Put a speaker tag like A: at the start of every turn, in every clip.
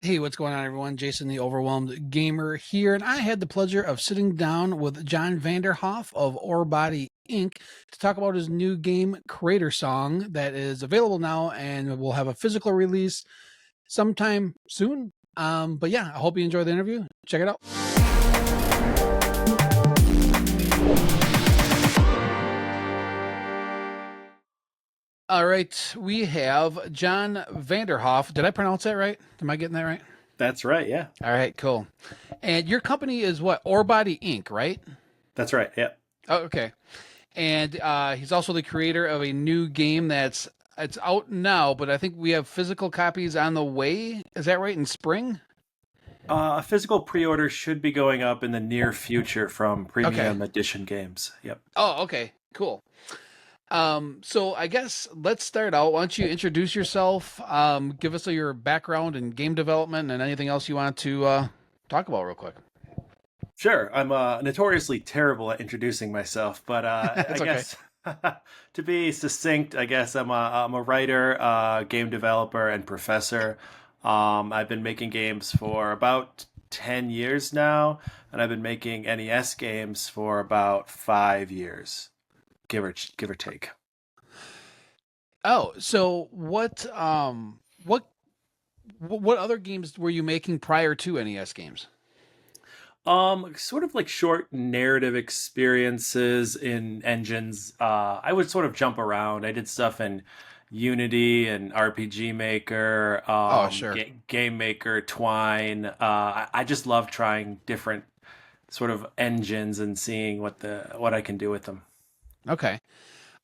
A: Hey, what's going on, everyone? Jason, the Overwhelmed Gamer here, and I had the pleasure of sitting down with John Vanderhoef of Ore Body Inc. to talk about his new game, Crater Song, that is available now and will have a physical release sometime soon. But yeah, I hope you enjoy the interview. Check it out. All right, we have John Vanderhoef. Did I pronounce that right? Am I getting that right?
B: That's right. Yeah.
A: All right, cool. And your company is what? Ore Body Inc., right?
B: That's right. Yeah.
A: Oh, okay. And he's also the creator of a new game that's it's out now, but I think we have physical copies on the way. Is that right? In spring?
B: A physical pre-order should be going up in the near future from
A: Okay.
B: Premium Edition Games. Yep.
A: Oh, okay. Cool. So I guess let's start out. Why don't you introduce yourself? Give us your background in game development and anything else you want to talk about real quick.
B: Sure. I'm notoriously terrible at introducing myself, but I
A: That's okay.
B: guess to be succinct, I guess I'm a writer, game developer, and professor. I've been making games for about 10 years now, and I've been making NES games for about 5 years, give or take.
A: Oh, so what other games were you making prior to NES games?
B: Sort of like short narrative experiences in engines. I would sort of jump around. I did stuff in Unity and RPG Maker,
A: Oh, sure.
B: Game Maker, Twine. I just love trying different sort of engines and seeing what I can do with them.
A: Okay.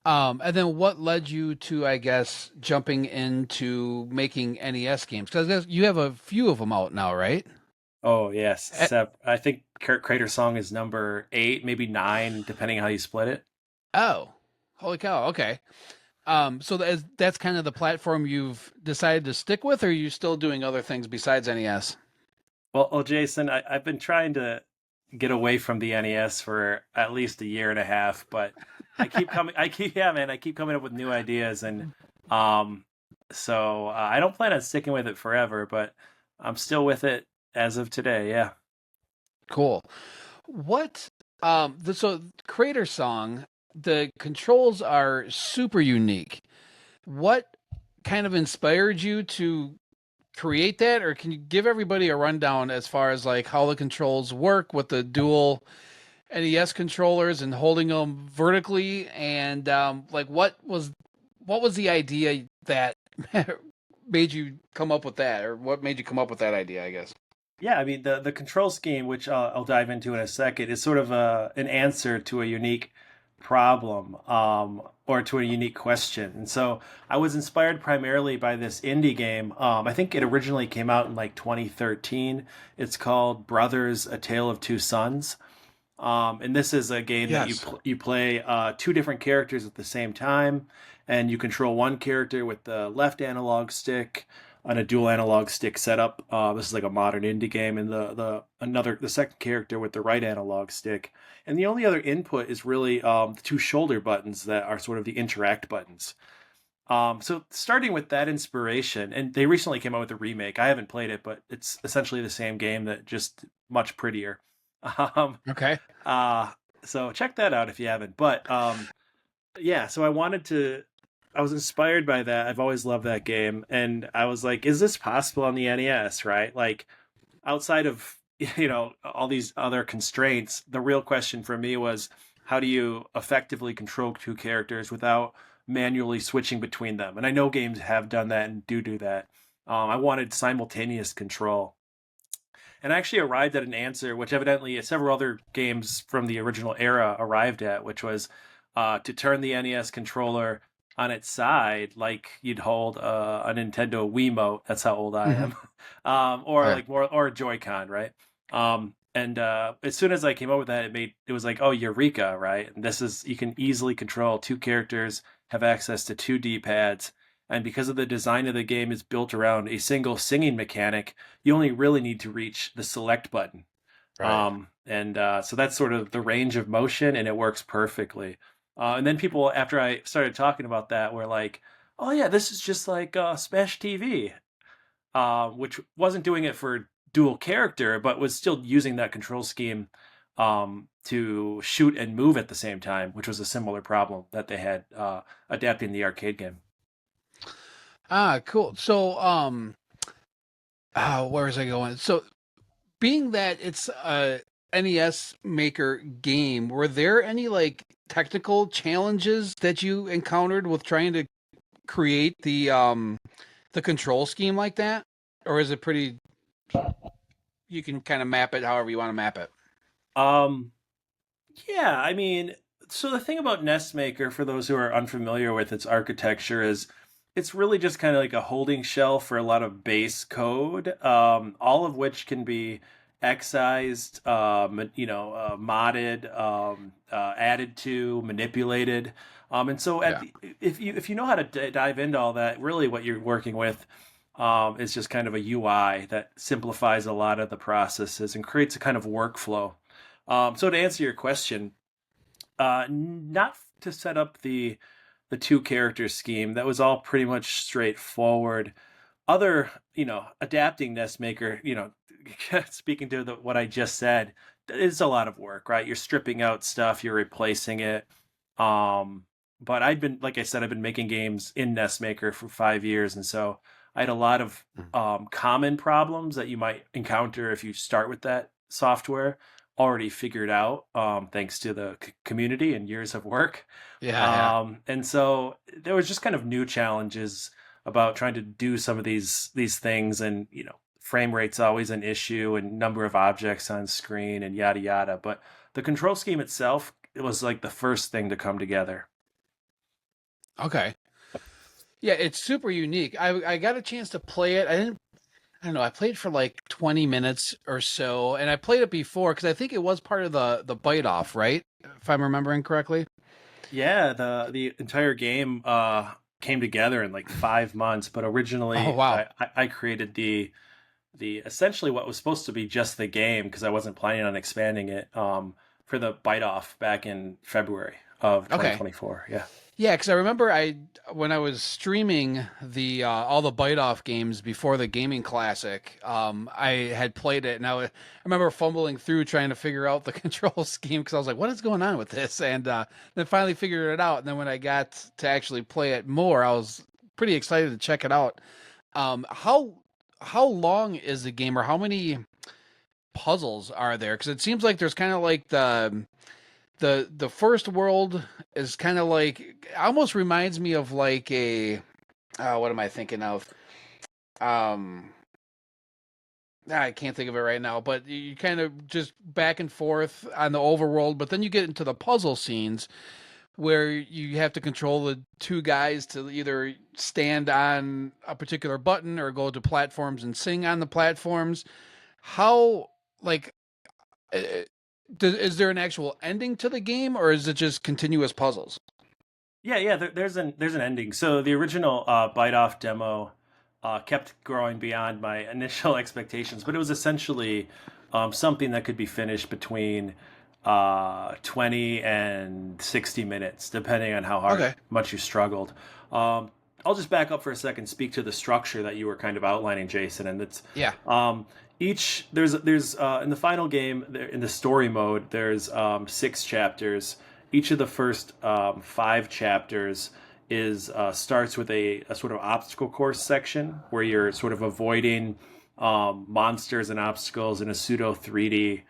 A: And then what led you to, I guess, jumping into making NES games? Because you have a few of them out now, right?
B: Oh yes,
A: Eh,
B: I think Crater Song is number 8, maybe 9, depending how you split it.
A: oh, holy cow. Okay. So that's kind of the platform you've decided to stick with, or are you still doing other things besides NES?
B: Well, Jason, I've been trying to get away from the NES for at least a year and a half, but yeah, man, I keep coming up with new ideas, and um, I don't plan on sticking with it forever, but I'm still with it as of today. Yeah.
A: Cool. What, so Creator Song, the controls are super unique. What kind of inspired you to create that, or can you give everybody a rundown as far as like how the controls work with the dual NES controllers and holding them vertically, and like what was the idea that made you come up with that, or what made you come up with that idea? I guess.
B: Yeah, I mean the control scheme, which I'll dive into in a second, is sort of an answer to a unique problem, or to a unique question. And so I was inspired primarily by this indie game. I think it originally came out in like 2013. It's called Brothers: A Tale of Two Sons. And this is a game that
A: Yes.
B: you play two different characters at the same time, and you control one character with the left analog stick on a dual analog stick setup. This is like a modern indie game, and the second character with the right analog stick. And the only other input is really the two shoulder buttons that are sort of the interact buttons. So starting with that inspiration, and they recently came out with a remake. I haven't played it, but it's essentially the same game that just much prettier. Um,
A: Okay.
B: uh, so check that out if you haven't. But yeah, so I was inspired by that. I've always loved that game, and I was like, is this possible on the NES? Right? Like outside of all these other constraints, the real question for me was how do you effectively control two characters without manually switching between them? And I know games have done that and do that. I wanted simultaneous control, and I actually arrived at an answer, which evidently several other games from the original era arrived at, which was to turn the NES controller on its side, like you'd hold a Nintendo Wiimote. That's how old I
A: Hmm.
B: am, or
A: Right.
B: like more or a Joy-Con, right? And as soon as I came up with that, it was like, oh, Eureka, right? And this is you can easily control two characters, have access to two D-pads, and because of the design of the game is built around a single singing mechanic, you only really need to reach the select button.
A: Right.
B: And So that's sort of the range of motion, and it works perfectly. And then people, after I started talking about that, were like, "Oh yeah, this is just like Smash TV." which wasn't doing it for dual character, but was still using that control scheme to shoot and move at the same time, which was a similar problem that they had adapting the arcade game.
A: Ah, cool. So, where was I going? So, being that it's a NES maker game, were there any like technical challenges that you encountered with trying to create the control scheme like that? Or is it pretty you can kind of map it however you want to map it?
B: Um, yeah, I mean, so the thing about Nest Maker, for those who are unfamiliar with its architecture, is it's really just kind of like a holding shell for a lot of base code, all of which can be excised, modded, added to, manipulated. And so
A: Yeah.
B: if you know how to dive into all that, really what you're working with is just kind of a UI that simplifies a lot of the processes and creates a kind of workflow. So to answer your question, not to set up the two character scheme. That was all pretty much straightforward. Other, adapting Nestmaker, speaking to what I just said, it's a lot of work, right? You're stripping out stuff, you're replacing it. But like I said, I've been making games in Nestmaker for 5 years, and so I had a lot of common problems that you might encounter if you start with that software already figured out, thanks to the community and years of work.
A: Yeah, yeah.
B: And so there was just kind of new challenges about trying to do some of these things, and frame rate's always an issue, and number of objects on screen, and yada yada. But the control scheme itself, it was like the first thing to come together.
A: Okay. Yeah, it's super unique. I got a chance to play it. I don't know. I played for like 20 minutes or so, and I played it before because I think it was part of the bite off, right? If I'm remembering correctly.
B: Yeah, the entire game came together in like 5 months, but
A: Oh
B: originally
A: wow.
B: I created the essentially what was supposed to be just the game, because I wasn't planning on expanding it, for the bite off back in February of
A: Okay.
B: 2024. Yeah.
A: Yeah, because I remember when I was streaming the all the bite off games before the gaming classic, I had played it and I remember fumbling through trying to figure out the control scheme because I was like, what is going on with this? And then finally figured it out. And then when I got to actually play it more, I was pretty excited to check it out. How long is the game, or how many puzzles are there? Because it seems like there's kind of like the first world is kind of like almost reminds me of like a what am I thinking of? Um I can't think of it right now, but you kind of just back and forth on the overworld, but then you get into the puzzle scenes where you have to control the two guys to either stand on a particular button or go to platforms and sing on the platforms. How like uh, is there an actual ending to the game, or is it just continuous puzzles?
B: Yeah, yeah. There's an ending. So the original bite off demo kept growing beyond my initial expectations, but it was essentially something that could be finished between 20 and 60 minutes, depending on how hard
A: Okay.
B: much you struggled. Um, I'll just back up for a second, speak to the structure that you were kind of outlining, Jason, and it's
A: Yeah.
B: um, each there's in the final game, in the story mode, there's 6 chapters. Each of the first 5 chapters is starts with a sort of obstacle course section where you're sort of avoiding monsters and obstacles in a pseudo 3D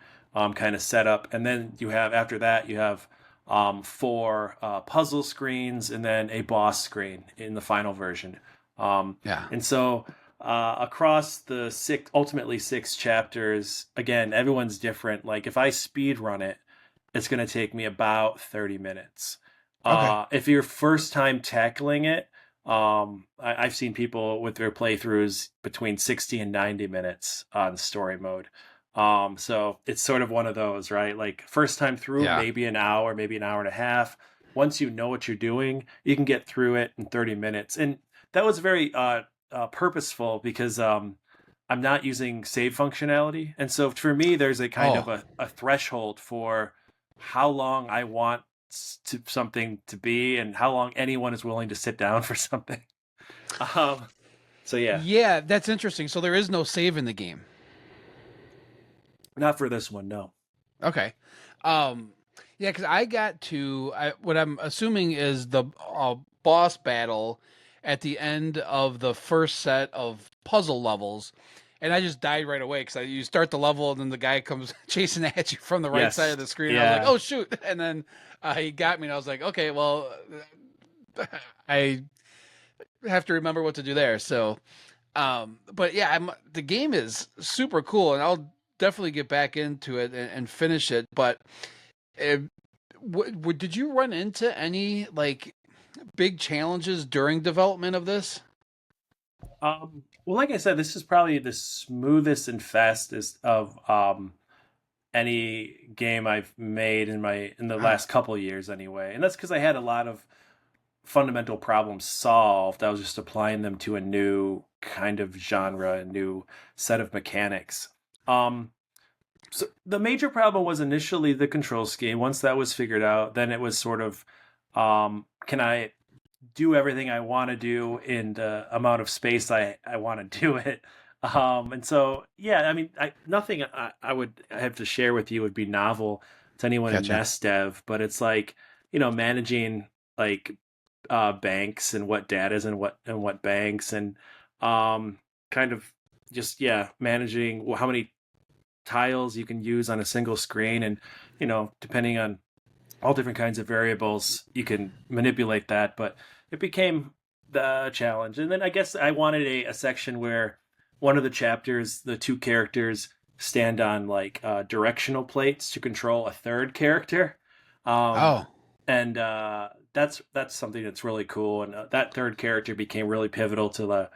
B: kind of setup, and then you have, after that, you have 4 puzzle screens and then a boss screen in the final version. Um,
A: Yeah.
B: and so across the ultimately 6 chapters, again, everyone's different. Like if I speed run it, it's going to take me about 30 minutes.
A: Okay.
B: If you're first time tackling it, I've seen people with their playthroughs between 60 and 90 minutes on story mode. So it's sort of one of those, right? Like first time through,
A: Yeah.
B: maybe an hour, maybe an hour and a half. Once you know what you're doing, you can get through it in 30 minutes. And that was very purposeful, because I'm not using save functionality. And so for me, there's a kind of
A: Oh.
B: a threshold for how long I want something to be, and how long anyone is willing to sit down for something. Um, So yeah,
A: Yeah, that's interesting. So there is no save in the game.
B: not for this one, no.
A: Okay. Um, yeah, because I got to what I'm assuming is the boss battle at the end of the first set of puzzle levels, and I just died right away because you start the level and then the guy comes chasing at you from the right side of
B: Yes,
A: the screen. I was like,
B: yeah.
A: oh shoot, and then he got me, and I was like, okay, well, I have to remember what to do there. So, but yeah, the game is super cool, and I'll definitely get back into it and finish it. But uh, did you run into any like big challenges during development of this?
B: Well, like I said, this is probably the smoothest and fastest of any game I've made in the
A: Huh.
B: last couple of years anyway. And that's because I had a lot of fundamental problems solved. I was just applying them to a new kind of genre, a new set of mechanics. Um, so the major problem was initially the control scheme. Once that was figured out, then it was sort of, can I do everything I want to do in the amount of space I want to do it? And so, yeah, I mean, nothing I would have to share with you would be novel to anyone in
A: Gotcha.
B: NES dev, but it's like, managing like banks and what data is and what banks and kind of just managing how many tiles you can use on a single screen and depending on all different kinds of variables you can manipulate that, but it became the challenge. And then I guess I wanted a section where one of the chapters, the two characters stand on like directional plates to control a third character. um,
A: Oh,
B: and that's something that's really cool. And that third character became really pivotal to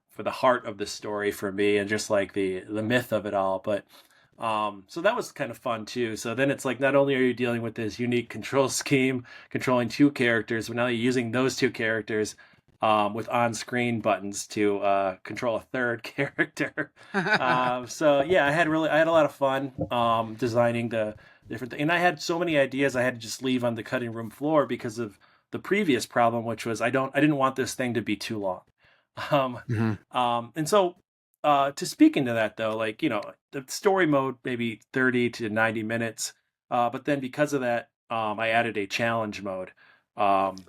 B: for the heart of the story for me, and just like the myth of it all. But so that was kind of fun too. So then it's like not only are you dealing with this unique control scheme, controlling two characters, but now you're using those two characters with on-screen buttons to control a third character. So yeah, I had a lot of fun designing the different thing, and I had so many ideas I had to just leave on the cutting room floor because of the previous problem, which was I didn't want this thing to be too long. Um,
A: hmm.
B: and so to speak into that though, like the story mode maybe 30 to 90 minutes, but then because of that, I added a challenge mode. Um,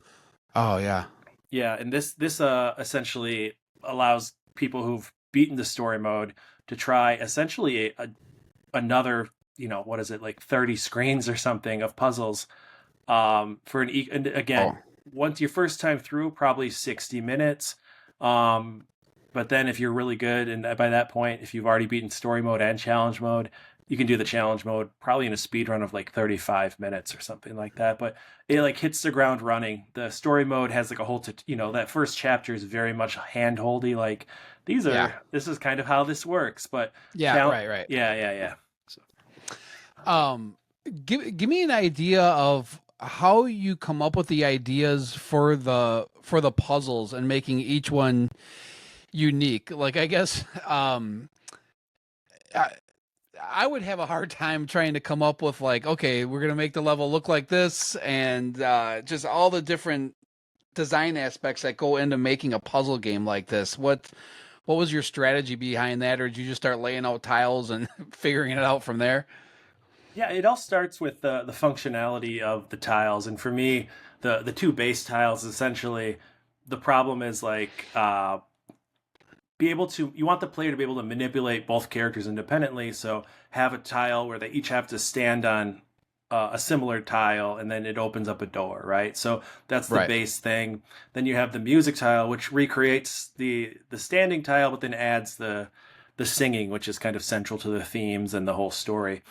A: Oh yeah.
B: yeah, and this essentially allows people who've beaten the story mode to try essentially another, what is it, like 30 screens or something of puzzles, for and
A: Oh
B: again, once your first time through, probably 60 minutes. Um, but then if you're really good, and by that point, if you've already beaten story mode and challenge mode, you can do the challenge mode probably in a speed run of like 35 minutes or something like that. But it like hits the ground running. The story mode has like a whole, that first chapter is very much handholdy. Like
A: yeah.
B: this is kind of how this works. But
A: Yeah. Right. Right.
B: yeah. So,
A: Um, give me an idea of how you come up with the ideas for the puzzles and making each one unique. Like I guess I, I would have a hard time trying to come up with like, okay, we're gonna make the level look like this, and just all the different design aspects that go into making a puzzle game like this. What was your strategy behind that, or did you just start laying out tiles and figuring it out from there?
B: yeah, it all starts with the functionality of the tiles, and for me, the two base tiles essentially. The problem is like be able to you want the player to be able to manipulate both characters independently. So have a tile where they each have to stand on a similar tile, and then it opens up a door, right? So that's the
A: Right.
B: base thing. Then you have the music tile, which recreates the standing tile, but then adds the singing, which is kind of central to the themes and the whole story.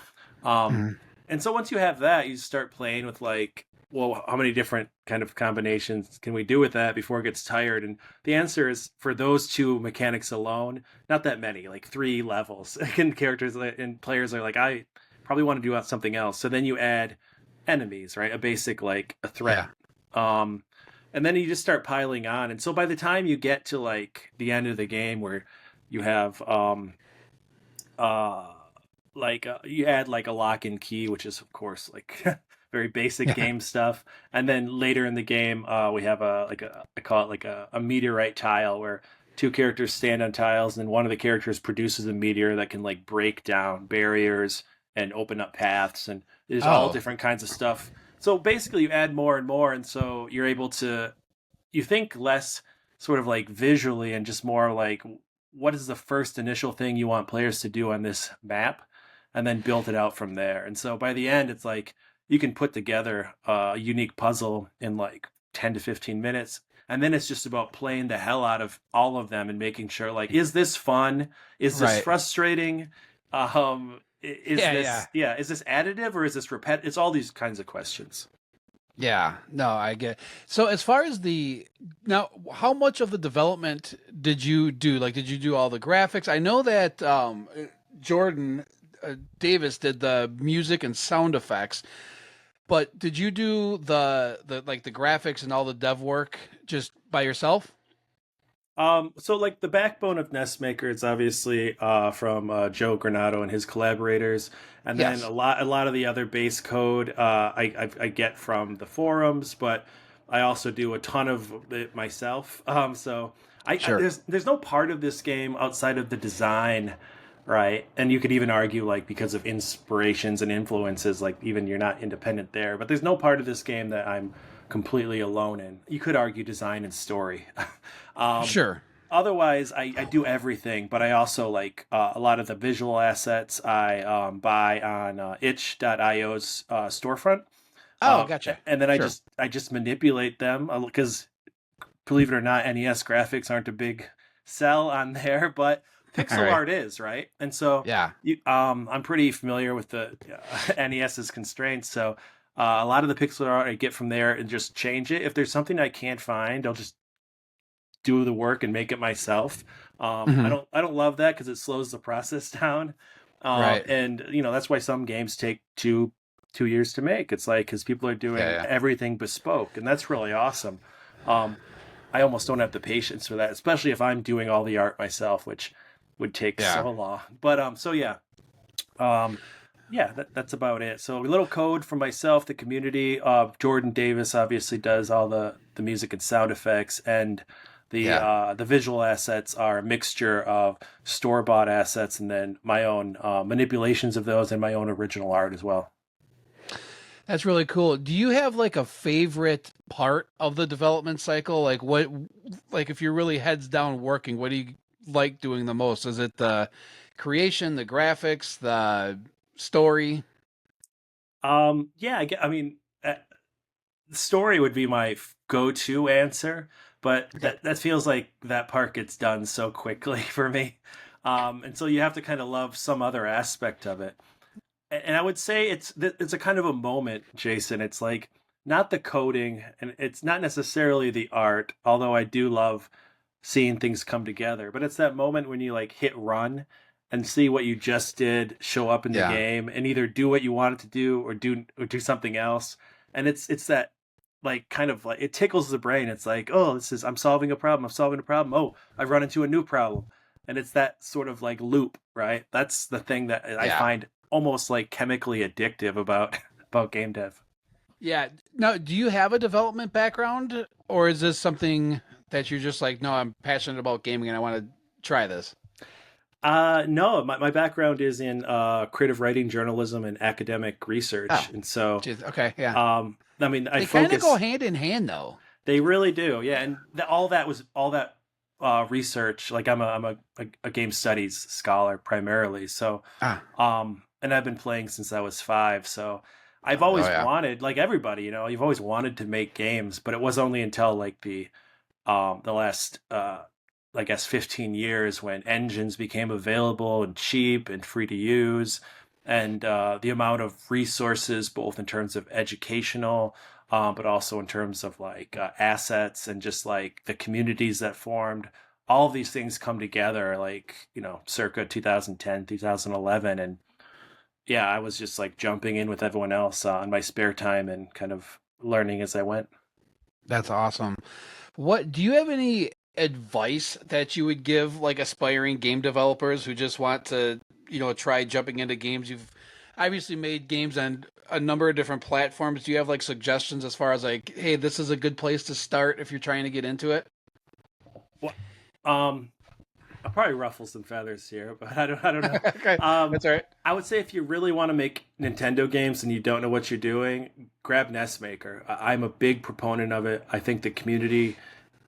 B: Um,
A: Mhm.
B: and so once you have that, you start playing with like, well, how many different kind of combinations can we do with that before it gets tired? And the answer is for those two mechanics alone, not that many, like three levels. And characters and players are like, I probably want to do something else. So then you add enemies, right? A basic like a threat.
A: Yeah.
B: Um, and then you just start piling on. And so by the time you get to like the end of the game where you have uh you add like a lock and key, which is of course like very basic
A: Yeah.
B: game stuff. And then later in the game, we have I call it like a meteorite tile where two characters stand on tiles, and then one of the characters produces a meteor that can like break down barriers and open up paths, and there's all
A: Oh,
B: different kinds of stuff. So basically, you add more and more, and so you're able to you think less sort of like visually and just more like what is the first initial thing you want players to do on this map, and then build it out from there. And so by the end, it's like you can put together a unique puzzle in like 10 to 15 minutes. And then it's just about playing the hell out of all of them and making sure, like, is this fun? Is this
A: right.
B: frustrating? Is
A: Yeah, yeah.
B: this, yeah, is this additive or is this repetitive? It's all these kinds of questions.
A: Yeah, no, I get. So as far as the now, how much of the development did you do? Like, did you do all the graphics? I know that Jordan Davis did the music and sound effects, but did you do the like the graphics and all the dev work just by yourself?
B: So like the backbone of Nestmaker is obviously from Joe Granato and his collaborators, and then
A: Yes.
B: a lot of the other base code I get from the forums, but I also do a ton of it myself. So
A: Sure.
B: there's no part of this game outside of the design, right? And you could even argue like because of inspirations and influences, like even you're not independent there, but there's no part of this game that I'm completely alone in. You could argue design and story. um,
A: Sure.
B: Otherwise I do everything, but I also like a lot of the visual assets I buy on itch.io's storefront.
A: Oh, gotcha.
B: And then
A: Sure.
B: I just manipulate them because believe it or not, NES graphics aren't a big sell on there, but
A: All
B: pixel
A: right.
B: art is, right? And so
A: Yeah.
B: I'm pretty familiar with the NES's constraints, so a lot of the pixel art I get from there and just change it. If there's something I can't find, I'll just do the work and make it myself.
A: Hmm.
B: I don't love that because it slows the process down.
A: Right.
B: And you know that's why some games take 2 years to make. It's like because people are
A: Yeah.
B: doing
A: Yeah.
B: everything bespoke, and that's really awesome. Um, I almost don't have the patience for that, especially if I'm doing all the art myself, which would take
A: Yeah.
B: so long. But um, yeah, that's about it. So a little code for myself, the community. Jordan Davis obviously does all the music and sound effects, and
A: Yeah.
B: the visual assets are a mixture of store bought assets and then my own manipulations of those and my own original art as well.
A: That's really cool. Do you have like a favorite part of the development cycle? Like what, like if you're really heads down working, what do you like doing the most? Is it the creation, the graphics, the story?
B: Yeah, I mean, the story would be my go-to answer, but
A: Okay.
B: that feels like that part gets done so quickly for me, and so you have to kind of love some other aspect of it. And I would say it's a kind of a moment, Jason. It's like not the coding, and it's not necessarily the art, although I do love seeing things come together. But it's that moment when you like hit run and see what you just did show up in the
A: Yeah.
B: game, and either do what you wanted to do or do something else. And it's that like kind of like it tickles the brain. It's like, oh, this is I'm solving a problem. I'm solving a problem. Oh, I've run into a new problem. And it's that sort of like loop, right? That's the thing that I
A: Yeah.
B: find almost like chemically addictive about about game dev.
A: Yeah. Now, do you have a development background or is this something that you're just like, no, I'm passionate about gaming and I want to try this?
B: No, my background is in creative writing, journalism, and academic
A: Oh,
B: research, and so
A: geez. Okay. Yeah.
B: I mean, I
A: They kind of go
B: focus.
A: hand in hand though.
B: They really do, yeah. And all that research. Like I'm a game studies scholar primarily, so
A: Ah.
B: and I've been playing since I was 5. So I've
A: Oh,
B: always
A: yeah.
B: wanted, like everybody, you know, you've always wanted to make games, but it was only until like the last I guess 15 years when engines became available and cheap and free to use, and the amount of resources both in terms of educational but also in terms of like assets and just like the communities that formed, all of these things come together like you know circa 2010 2011. And yeah, I was just like jumping in with everyone else in my spare time and kind of learning as I went.
A: That's awesome. What do you have any advice that you would give like aspiring game developers who just want to, try jumping into games? You've obviously made games on a number of different platforms. Do you have like suggestions as far as like, hey, this is a good place to start if you're trying to get into it?
B: Um, I'll probably ruffle some feathers here, but I don't know.
A: Okay,
B: Um,
A: that's all right.
B: I would say if you really want to make Nintendo games and you don't know what you're doing, grab NES Maker. I'm a big proponent of it. I think the community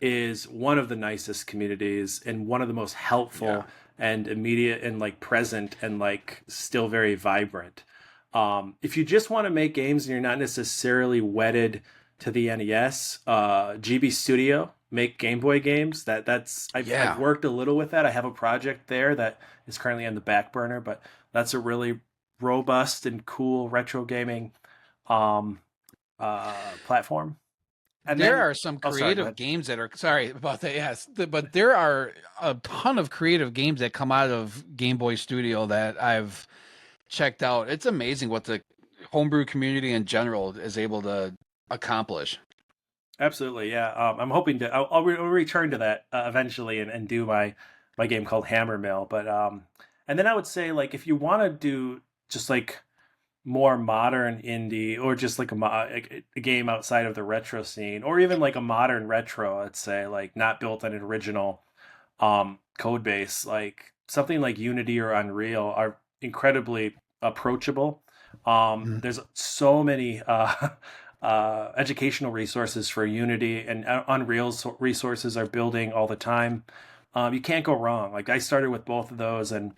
B: is one of the nicest communities and one of the most
A: Yeah,
B: helpful and immediate and like present and like still very vibrant. If you just want to make games and you're not necessarily wedded to the NES, GB Studio make Game Boy games. I've
A: yeah.
B: worked a little with that. I have a project there that is currently on the back burner, but that's a really robust and cool retro gaming um, platform. And
A: There
B: then,
A: are some
B: oh, sorry, go
A: creative
B: ahead.
A: games that are sorry about that. Yes, but there are a ton of creative games that come out of Game Boy Studio that I've checked out. It's amazing what the homebrew community in general is able to accomplish.
B: Absolutely, yeah. I'm hoping to. I'll return to that eventually and do my game called Hammer Mill. But and then I would say like if you want to do just like more modern indie or just like a game outside of the retro scene or even like a modern retro, I'd say like not built on an original code base, like something like Unity or Unreal are incredibly approachable.
A: Mhm.
B: There's so many educational resources for Unity, and Unreal's resources are building all the time. You can't go wrong. Like I started with both of those, and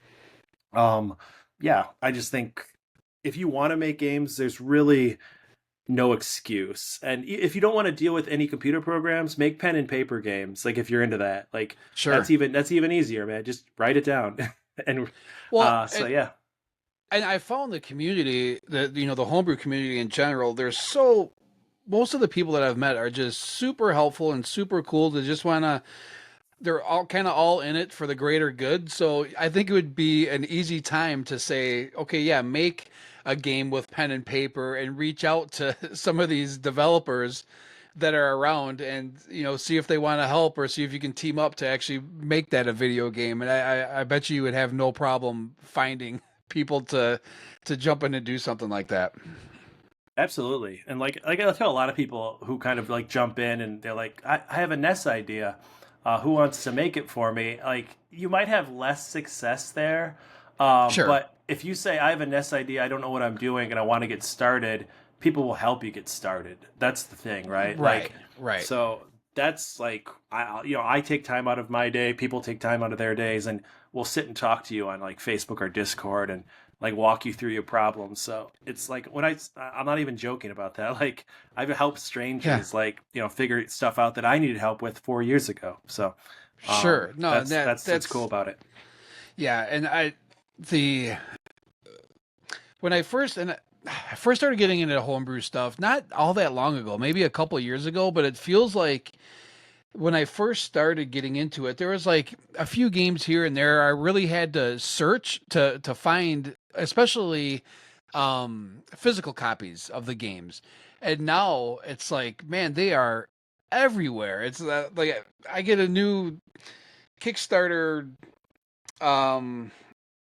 B: um, yeah, I just think if you want to make games, there's really no excuse. And if you don't want to deal with any computer programs, make pen and paper games. Like if you're into that, like
A: Sure.
B: that's even easier, man. Just write it down. And
A: Well,
B: so yeah,
A: and I found the community, the homebrew community in general, there's so most of the people that I've met are just super helpful and super cool to just want to they're all kind of all in it for the greater good. So I think it would be an easy time to say, okay, yeah, make a game with pen and paper and reach out to some of these developers that are around and see if they want to help or see if you can team up to actually make that a video game. And I bet you would have no problem finding people to jump in and do something like that.
B: absolutely. And like I tell a lot of people who kind of like jump in and they're like, I have a NES idea. Who wants to make it for me? Like you might have less success there,
A: Sure.
B: but if you say I have a NES idea, I don't know what I'm doing, and I want to get started, people will help you get started. That's the thing, right?
A: Right.
B: Like,
A: Right.
B: so that's like I take time out of my day, people take time out of their days, and we'll sit and talk to you on like Facebook or Discord and like walk you through your problems. So it's like when I'm not even joking about that. Like I've helped
A: Yeah.
B: strangers like figure stuff out that I needed help with 4 years ago. So
A: Sure. No,
B: that's cool
A: that's
B: about it.
A: yeah, and the when I first started getting into homebrew stuff, not all that long ago, maybe a couple of years ago, but it feels like when I first started getting into it, there was like a few games here and there I really had to search to find, especially physical copies of the games. And now it's like, man, they are everywhere. It's like I get a new Kickstarter um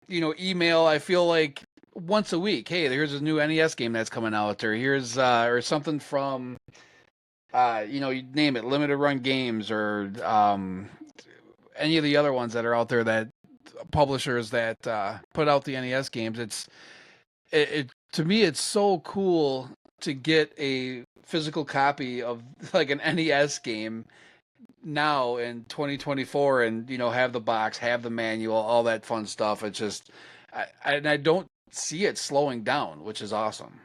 A: email. I feel like once a week, hey, here's a new NES game that's coming out, or here's or something from you name it, limited run games, or any of the other ones that are out there, that publishers that put out the NES games. It to me it's so cool to get a physical copy of like an NES game now in 2024, and have the box, have the manual, all that fun stuff. It's just and I don't see it slowing down, which is awesome.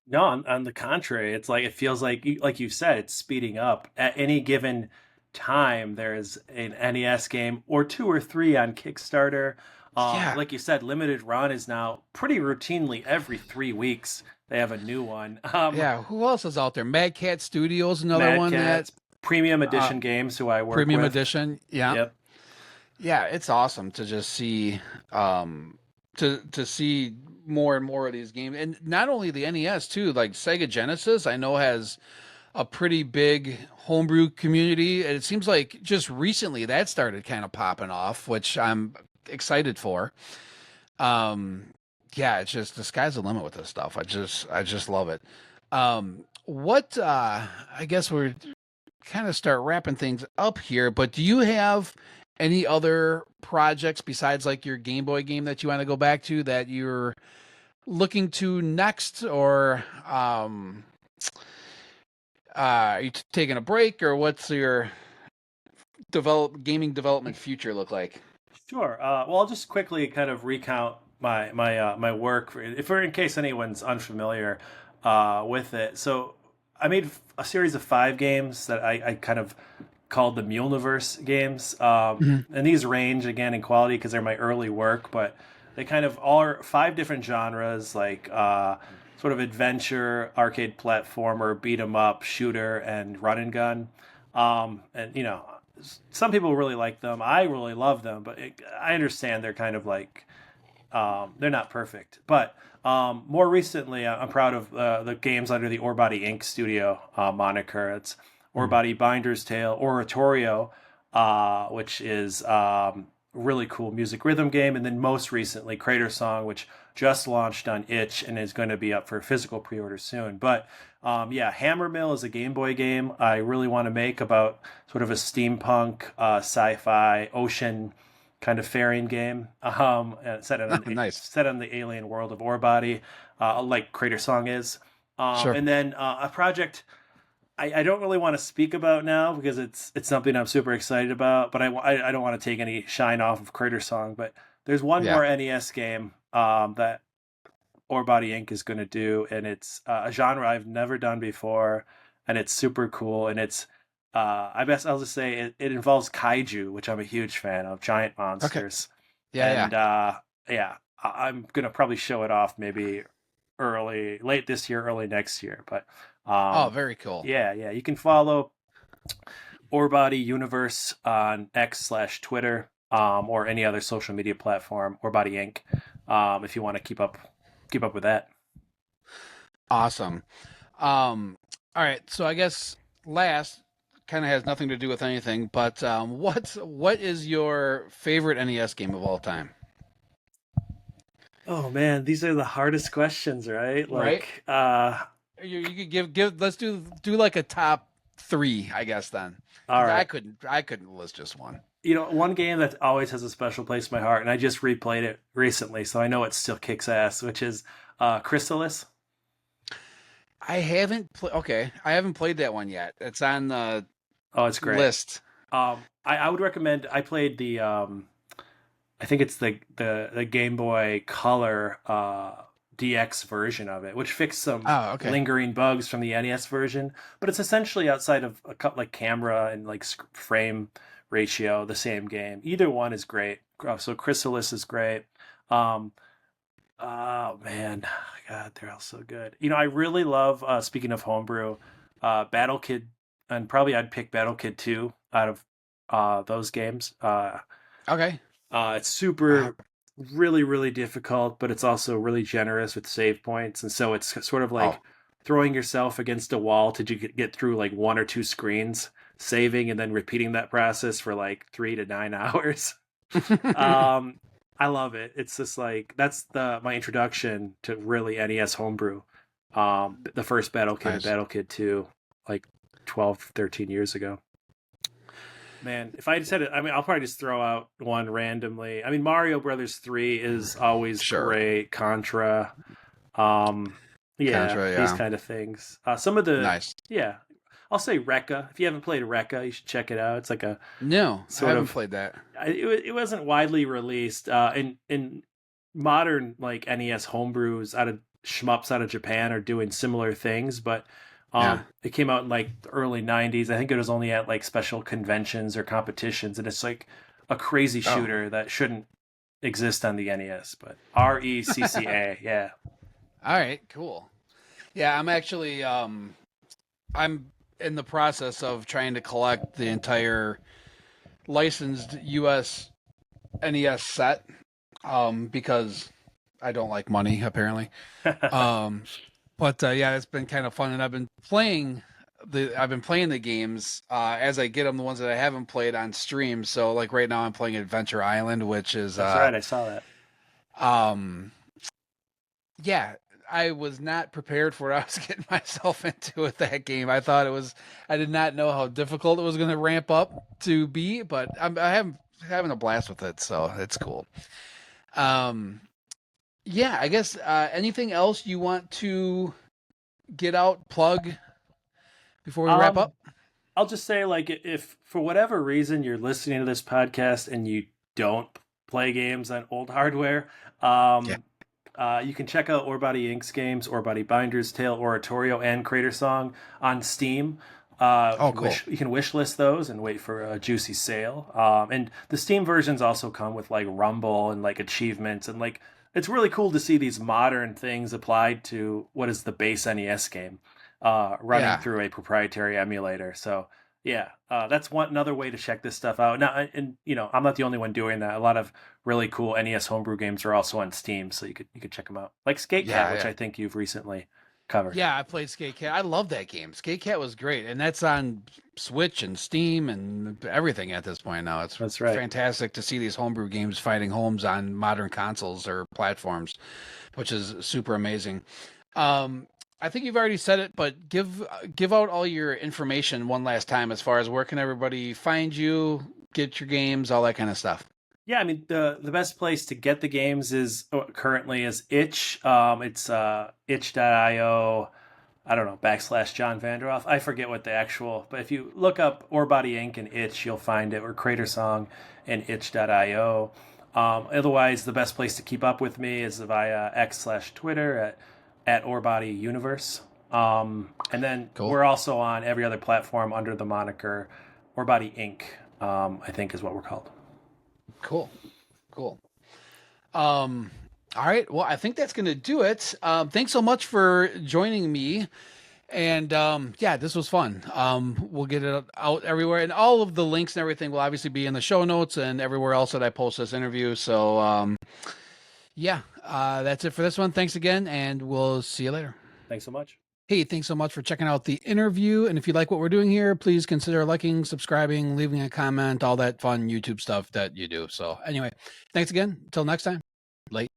B: No, on the contrary, it's like it feels like like you said, it's speeding up. At any given time, there's an NES game or two or three on Kickstarter.
A: Yeah.
B: Like you said, limited run is now pretty routinely every 3 weeks they have a new one.
A: Yeah, who else is out there? Mad Cat Studios, another
B: Mad
A: one that
B: Catz, Premium
A: uh
B: Edition Games, who I work
A: premium
B: with.
A: edition. Yeah.
B: Yep.
A: Yeah, it's awesome to just see to see more and more of these games. And not only the NES too, like Sega Genesis, I know has a pretty big homebrew community. And it seems like just recently that started kind of popping off, which I'm excited for. Um yeah, it's just the sky's the limit with this stuff. I just love it. What I guess we're kind of start wrapping things up here, but do you have any other projects besides like your Game Boy game that you want to go back to that you're looking to next, or are you taking a break, or what's your gaming development future look like?
B: Sure. Well, I'll just quickly kind of recount my work if in case anyone's unfamiliar with it. So I made a series of 5 games that I kind of called the Muleniverse games,
A: Mhm.
B: and these range again in quality because they're my early work, but they kind of all are 5 different genres, like sort of adventure, arcade platformer, beat 'em up, shooter, and run and gun. And some people really like them. I really love them, but I understand they're kind of like they're not perfect. But more recently, I'm proud of the games under the Orebody Inc. studio moniker. It's
A: Mhm.
B: Orebody Binder's Tale, Oratorio, which is really cool music rhythm game, and then most recently Crater Song, which just launched on itch and is going to be up for physical pre-order soon. But yeah, Hammer Mill is a Game Boy game I really want to make about sort of a steampunk, sci-fi, ocean kind of faring game,
A: Nice.
B: set on the alien world of Orebody, like Crater Song is.
A: Sure.
B: And then a project I don't really want to speak about now because it's something I'm super excited about, but I don't want to take any shine off of Crater Song. But there's one
A: Yeah.
B: more NES game that Orebody Inc. is going to do, and it's a genre I've never done before, and it's super cool, and it's I guess I'll just say it involves kaiju, which I'm a huge fan of, giant
A: Okay.
B: monsters,
A: Yeah. Yeah.
B: and yeah, I'm gonna probably show it off maybe late this year, early next year, but
A: Oh,
B: um,
A: very cool.
B: yeah, you can follow Orebody Universe on X/Twitter, or any other social media platform, Orebody Inc. If you want to keep up with that.
A: Awesome. All right. So I guess last kind of has nothing to do with anything, but what is your favorite NES game of all time?
B: Oh man, these are the hardest questions, right?
A: Right.
B: Like,
A: You could give. Let's do like a top three, I guess then,
B: all
A: because
B: right.
A: I couldn't list just one.
B: One game that always has a special place in my heart, and I just replayed it recently, so I know it still kicks ass, which is Chrysalis.
A: I haven't played. Okay, I haven't played that one yet. It's on the
B: Oh, it's great.
A: list.
B: I would recommend. I played the I think it's the Game Boy Color DX version of it, which fixed some
A: Oh, okay.
B: lingering bugs from the NES version, but it's essentially outside of a cut like camera and like frame ratio, the same game. Either one is great. So Chrysalis is great. Um, oh man, God, they're all so good. I really love. Speaking of homebrew, Battle Kid, and probably I'd pick Battle Kid 2 out of those games.
A: Okay.
B: It's
A: Uh,
B: super, really, really difficult, but it's also really generous with save points, and so it's sort of
A: oh.
B: like throwing yourself against a wall to get through like 1 or 2 screens, saving and then repeating that process for like 3 to 9 hours. Um, I love it. It's just like that's the my introduction to really NES homebrew. The first Battle Kid and
A: Nice.
B: Battle Kid 2, like 12, 13 years ago. Man, if I just had it, I mean, I'll probably just throw out one randomly. I mean, Mario Brothers 3 is always
A: Sure.
B: great. Contra, um, yeah,
A: Contra.
B: these
A: Yeah.
B: kind of things. Some of the,
A: Nice.
B: yeah, I'll say Rekka. If you haven't played Rekka, you should check it out. It's like a
A: No, I
B: sort
A: haven't
B: of,
A: played that.
B: it wasn't widely released. In modern like NES homebrews out of shmups out of Japan are doing similar things, but
A: Yeah.
B: it came out in like the early '90s. I think it was only at like special conventions or competitions, and it's like a crazy
A: Oh.
B: shooter that shouldn't exist on the NES. But Recca, yeah.
A: All right. Cool. Yeah, I'm actually I'm in the process of trying to collect the entire licensed US NES set because I don't like money apparently. Um but yeah, it's been kind of fun, and I've been playing the games as I get them, the ones that I haven't played on stream. So like right now I'm playing Adventure Island, which is
B: That's right. I saw that.
A: um yeah, I was not prepared for what I was getting myself into with that game. I did not know how difficult it was going to ramp up to be, but I haven't having a blast with it, so it's cool. Um, yeah, I guess anything else you want to get out, plug before we wrap
B: Um,
A: up?
B: I'll just say, like, if for whatever reason you're listening to this podcast and you don't play games on old hardware,
A: Yeah.
B: um, you can check out Orebody Inc.'s games, Orebody Binder's Tale, Oratorio, and Crater Song on Steam.
A: Oh, cool.
B: You can wish list those and wait for a juicy sale. And the Steam versions also come with like Rumble and like achievements, and like it's really cool to see these modern things applied to what is the base NES game, running
A: Yeah.
B: through a proprietary emulator. So yeah, that's one another way to check this stuff out. Now, and you know, I'm not the only one doing that. A lot of really cool NES homebrew games are also on Steam, so you could check them out. Like Skate Cat,
A: Yeah,
B: which
A: yeah.
B: I think you've recently covered.
A: Yeah, I played Skate Cat. I love that game. Skate Cat was great, and that's on Switch and Steam and everything at this point now. It's
B: That's right.
A: fantastic to see these homebrew games fighting homes on modern consoles or platforms, which is super amazing. I think you've already said it, but give out all your information one last time as far as where can everybody find you, get your games, all that kind of stuff.
B: Yeah, I mean the best place to get the games is currently is itch. It's itch.io. I don't know, / John Vanderhoef. I forget what the actual, but if you look up Orebody Inc. and Itch, you'll find it, or Crater Song and itch.io. Otherwise, the best place to keep up with me is via X/Twitter at Orebody Universe. And then
A: Cool.
B: we're also on every other platform under the moniker Orebody Inc., I think is what we're called.
A: Cool. Cool. All right. Well, I think that's going to do it. Thanks so much for joining me. And yeah, this was fun. We'll get it out everywhere, and all of the links and everything will obviously be in the show notes and everywhere else that I post this interview. So yeah, that's it for this one. Thanks again, and we'll see you later.
B: Thanks so much.
A: Hey, thanks so much for checking out the interview. And if you like what we're doing here, please consider liking, subscribing, leaving a comment, all that fun YouTube stuff that you do. So anyway, thanks again. Until next time. Late.